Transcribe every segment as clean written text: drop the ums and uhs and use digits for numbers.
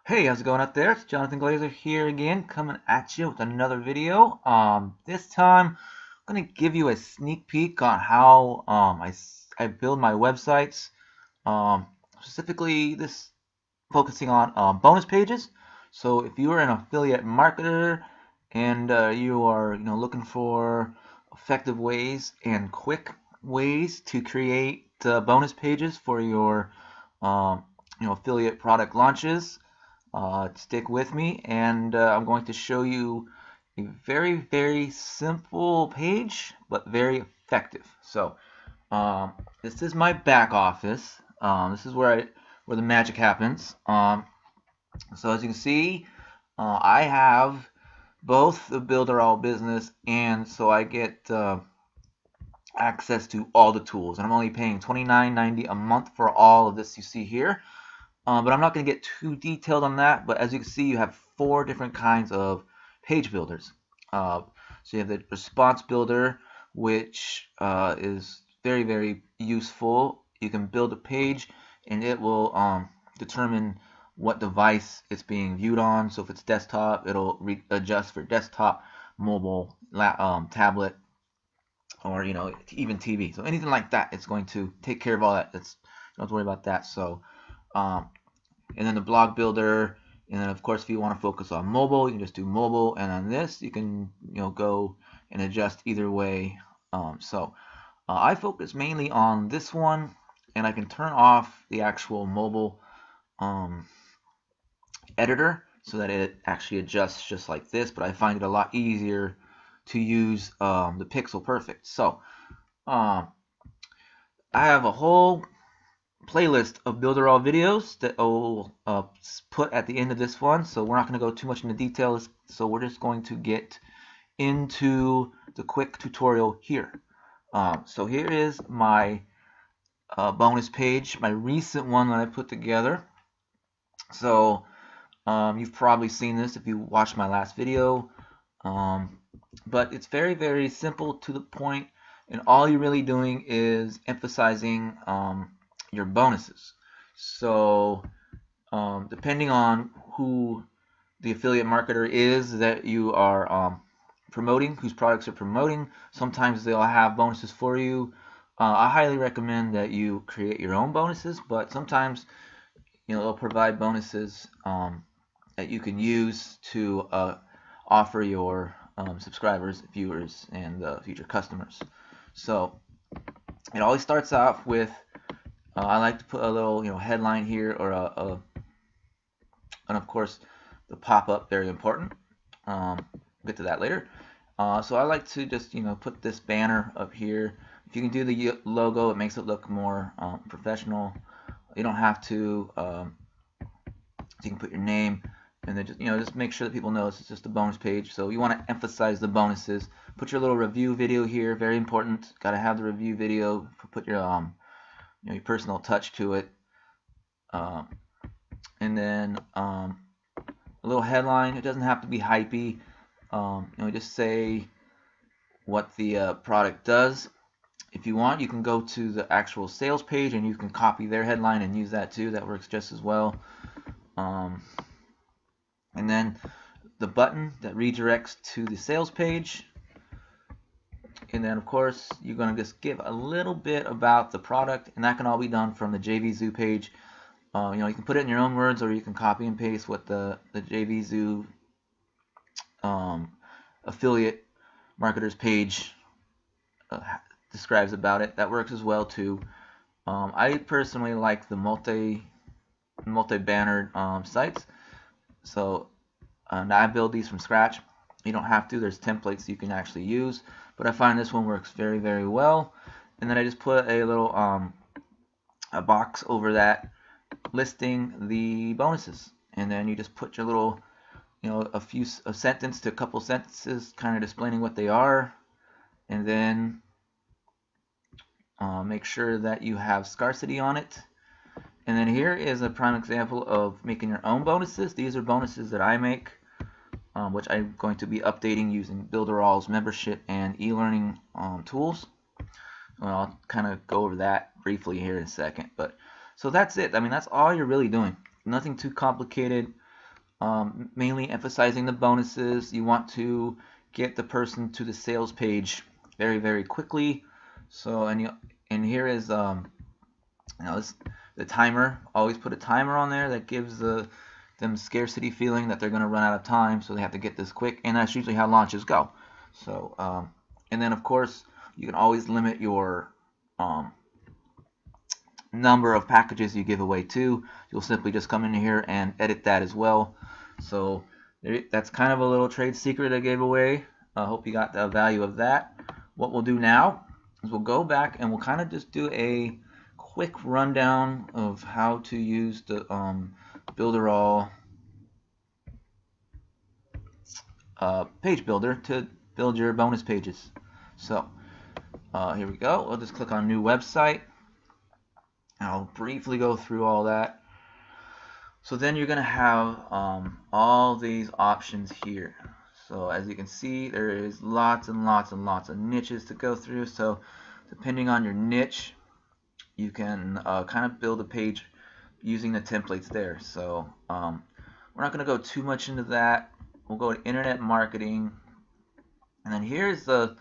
Hey, how's it going out there? It's Jonathan Glazer here again, coming at you with another video. This time I'm gonna give you a sneak peek on how I build my websites. Specifically, this focusing on bonus pages. So if you are an affiliate marketer and you are looking for effective ways and quick ways to create bonus pages for your affiliate product launches, stick with me, and I'm going to show you a very simple page, but very effective. So this is my back office. This is where the magic happens. So as you can see, I have both the Builderall business, and so I get access to all the tools. And I'm only paying $29.90 a month for all of this you see here. But I'm not going to get too detailed on that. But as you can see, you have 4 different kinds of page builders. So you have the response builder, which is very useful. You can build a page, and it will determine what device it's being viewed on. So if it's desktop, it'll adjust for desktop, mobile, tablet, or even TV. So anything like that, it's going to take care of all that. Don't have to worry about that. So and then the blog builder, and then of course if you want to focus on mobile, you can just do mobile, and on this you can go and adjust either way. I focus mainly on this one, and I can turn off the actual mobile editor so that it actually adjusts just like this, but I find it a lot easier to use the Pixel Perfect. So I have a whole playlist of Builderall videos that I'll put at the end of this one, so we're not going to go too much into details, so we're just going to get into the quick tutorial here. So here is my bonus page, my recent one that I put together. So you've probably seen this if you watched my last video, but it's very simple, to the point, and all you're really doing is emphasizing your bonuses. So depending on who the affiliate marketer is that you are promoting, whose products you're promoting, sometimes they'll have bonuses for you. I highly recommend that you create your own bonuses, but sometimes they'll provide bonuses that you can use to offer your subscribers, viewers, and future customers. So it always starts off with I like to put a little headline here, or and of course the pop-up, very important. We'll get to that later. So I like to just put this banner up here. If you can do the logo, it makes it look more professional. You don't have to. You can put your name, and then just make sure that people know it's just a bonus page. So you want to emphasize the bonuses. Put your little review video here, very important. Got to have the review video. Put your your personal touch to it, and then a little headline. It doesn't have to be hypey. Just say what the product does. If you want, you can go to the actual sales page and you can copy their headline and use that too. That works just as well. And then the button that redirects to the sales page. And then of course you're going to just give a little bit about the product, and that can all be done from the JVZoo page. You can put it in your own words, or you can copy and paste what the JVZoo affiliate marketers page describes about it. That works as well too. I personally like the multi-bannered sites. So now I build these from scratch. You don't have to. There's templates you can actually use, but I find this one works very well. And then I just put a little a box over that listing the bonuses, and then you just put your little a sentence to a couple sentences kind of explaining what they are, and then make sure that you have scarcity on it. And then here is a prime example of making your own bonuses. These are bonuses that I make, which I'm going to be updating using Builderall's membership and e-learning tools. Well, I'll kind of go over that briefly here in a second. But so that's it. I mean, that's all you're really doing. Nothing too complicated. mainly emphasizing the bonuses. You want to get the person to the sales page very, very quickly. So, and here is this, the timer. Always put a timer on there that gives them scarcity feeling that they're going to run out of time, so they have to get this quick. And that's usually how launches go. So, and then of course you can always limit your number of packages you give away too. You'll simply just come in here and edit that as well. So that's kind of a little trade secret I gave away. I hope you got the value of that. What we'll do now is we'll go back and we'll kind of just do a quick rundown of how to use the Builderall page builder to build your bonus pages. So here we go. We'll just click on new website. I'll briefly go through all that. So then you're going to have all these options here. So as you can see, there is lots and lots and lots of niches to go through. So depending on your niche, you can kind of build a page using the templates there. So we're not going to go too much into that. We'll go to internet marketing. And then here's the,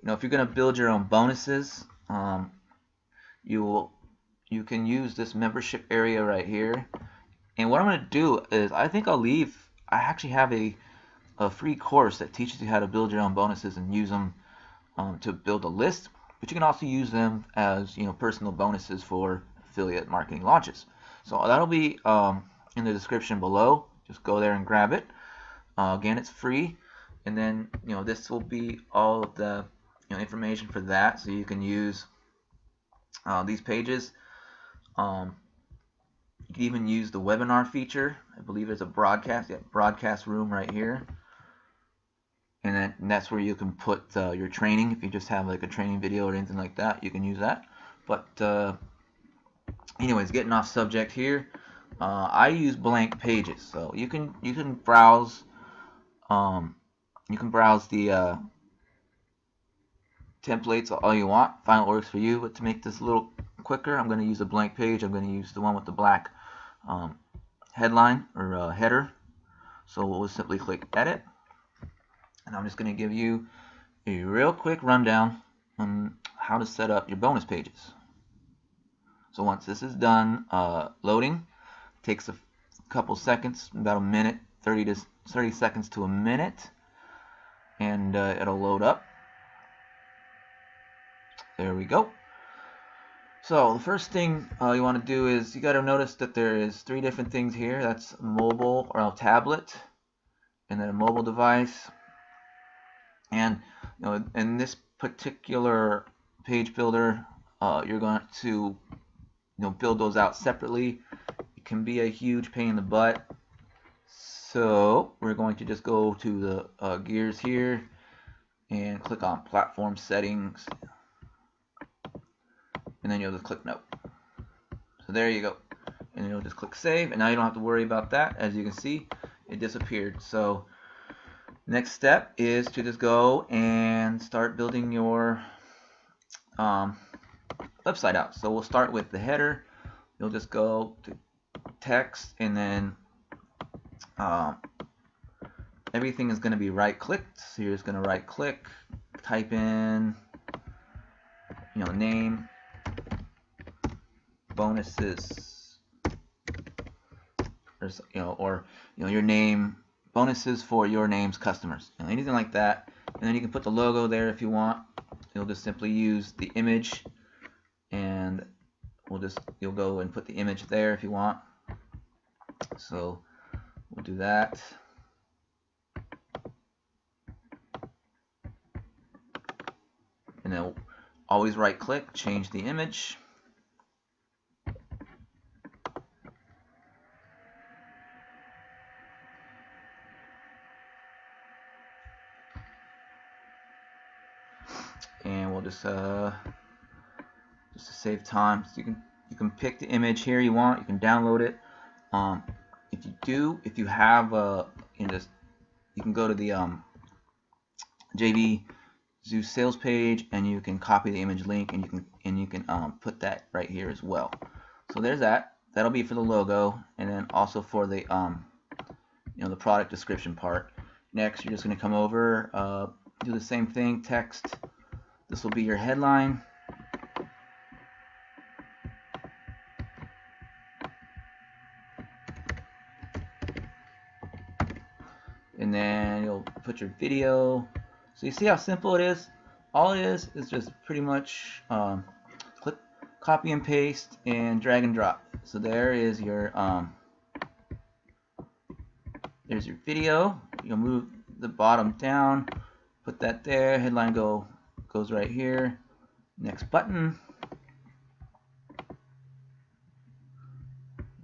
if you're going to build your own bonuses, you can use this membership area right here. And what I'm going to do is I actually have a free course that teaches you how to build your own bonuses and use them to build a list, but you can also use them as personal bonuses for affiliate marketing launches. So that'll be in the description below. Just go there and grab it. Again, it's free, and then this will be all of the information for that, so you can use these pages. You can even use the webinar feature. I believe there's a broadcast room right here, and that's where you can put your training. If you just have like a training video or anything like that, you can use that. But anyways, getting off subject here, I use blank pages, so you can browse. You can browse the templates all you want. Find what works for you. But to make this a little quicker, I'm going to use a blank page. I'm going to use the one with the black headline or header. So we'll simply click edit, and I'm just going to give you a real quick rundown on how to set up your bonus pages. So once this is done loading, it takes a couple seconds, about a minute, 30 seconds to a minute, and it'll load up. There we go. So the first thing you want to do is you got to notice that there is 3 different things here. That's mobile or a tablet, and then a mobile device. And in this particular page builder, you're going to build those out separately. It can be a huge pain in the butt. So we're going to just go to the gears here and click on platform settings, and then you'll just click no. So there you go, and you'll just click save, and now you don't have to worry about that. As you can see, it disappeared. So next step is to just go and start building your website out. So we'll start with the header. You'll just go to text, and then everything is going to be right clicked. So you're just going to right click, type in name, bonuses, or your name, bonuses for your name's customers, anything like that. And then you can put the logo there if you want. You'll just simply use the image, and you'll go and put the image there if you want. So we'll do that. And then always right click, change the image. And we'll just to save time, so you can pick the image here you want. You can download it. If you have you can go to the JV Zeus sales page, and you can copy the image link, and you can put that right here as well. So there's that. That'll be for the logo, and then also for the the product description part. Next, you're just going to come over, do the same thing, text. This will be your headline. And then you'll put your video. So you see how simple it is? All it is just pretty much click, copy and paste, and drag and drop. So there is your there's your video. You'll move the bottom down, put that there. Headline goes right here. Next button.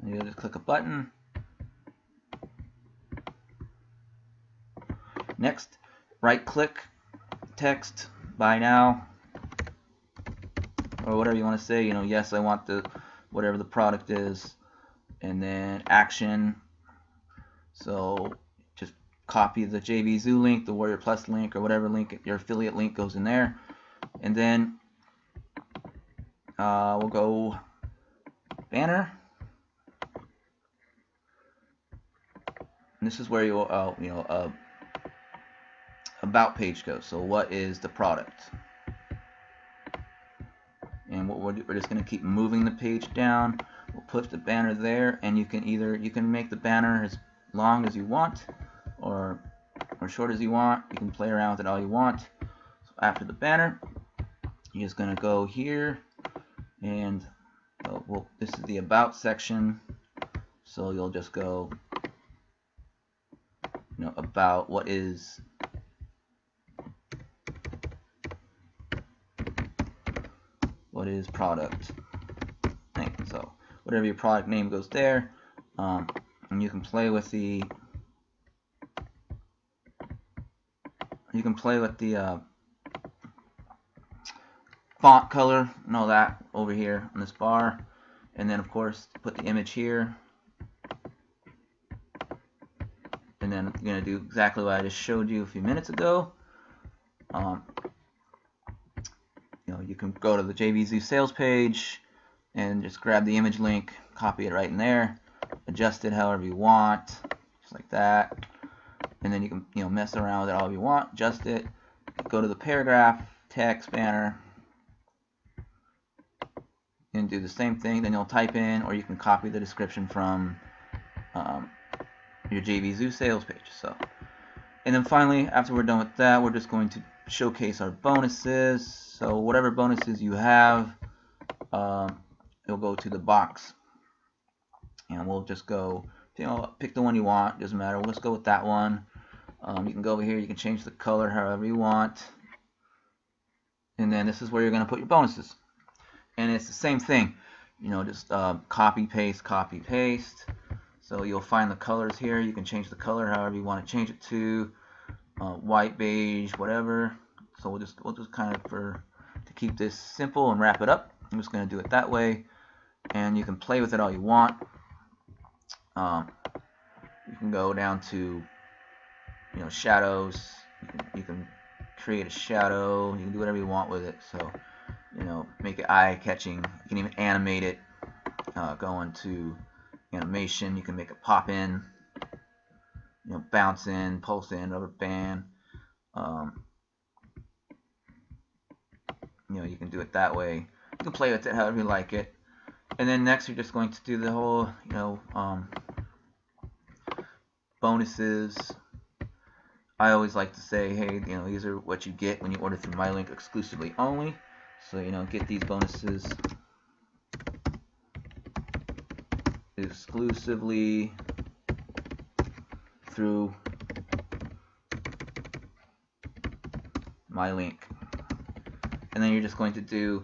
And you'll just click a button. Next, right click, text, buy now, or whatever you want to say. Yes, I want whatever the product is, and then action. So just copy the JVZoo link, the Warrior Plus link, or whatever link, your affiliate link goes in there, and then we'll go banner. And this is where you'll about page goes. So what is the product? And what we're just going to keep moving the page down. We'll put the banner there, and you can make the banner as long as you want or short as you want. You can play around with it all you want. So after the banner, you're just going to go here, and this is the about section. So you'll just go about what is product name. So whatever your product name goes there, and you can play with the font color and all that over here on this bar, and then of course put the image here, and then you're going to do exactly what I just showed you a few minutes ago. You can go to the JVZoo sales page and just grab the image link, copy it right in there, adjust it however you want, just like that, and then you can mess around with it all you want, adjust it, go to the paragraph, text, banner, and do the same thing. Then you'll type in, or you can copy the description from your JVZoo sales page. And then finally, after we're done with that, we're just going to showcase our bonuses. So whatever bonuses you have, it'll go to the box, and we'll just go, pick the one you want. Doesn't matter. Let's go with that one. You can go over here. You can change the color however you want, and then this is where you're going to put your bonuses. And it's the same thing. Just copy paste, copy paste. So you'll find the colors here. You can change the color however you want to change it to, white, beige, whatever. So we'll just kind of, to keep this simple and wrap it up, I'm just going to do it that way. And you can play with it all you want. You can go down to shadows. You can create a shadow. You can do whatever you want with it. So make it eye-catching. You can even animate it. Go into animation. You can make it pop in, bounce in, pulse in, rubber band. You can do it that way. You can play with it however you like it. And then next, you're just going to do the whole, bonuses. I always like to say, hey, these are what you get when you order through my link exclusively only. So, get these bonuses exclusively through my link. And then you're just going to do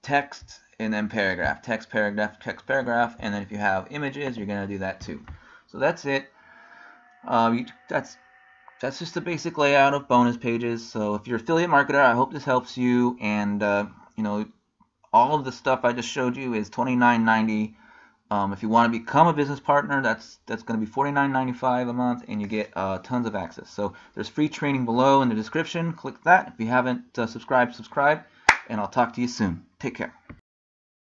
text and then paragraph, text, paragraph, text, paragraph, and then if you have images, you're going to do that too. So that's it. That's just the basic layout of bonus pages. So if you're an affiliate marketer, I hope this helps you. And all of the stuff I just showed you is $29.90. If you want to become a business partner, that's going to be $49.95 a month, and you get tons of access. So there's free training below in the description. Click that. If you haven't subscribed, subscribe, and I'll talk to you soon. Take care.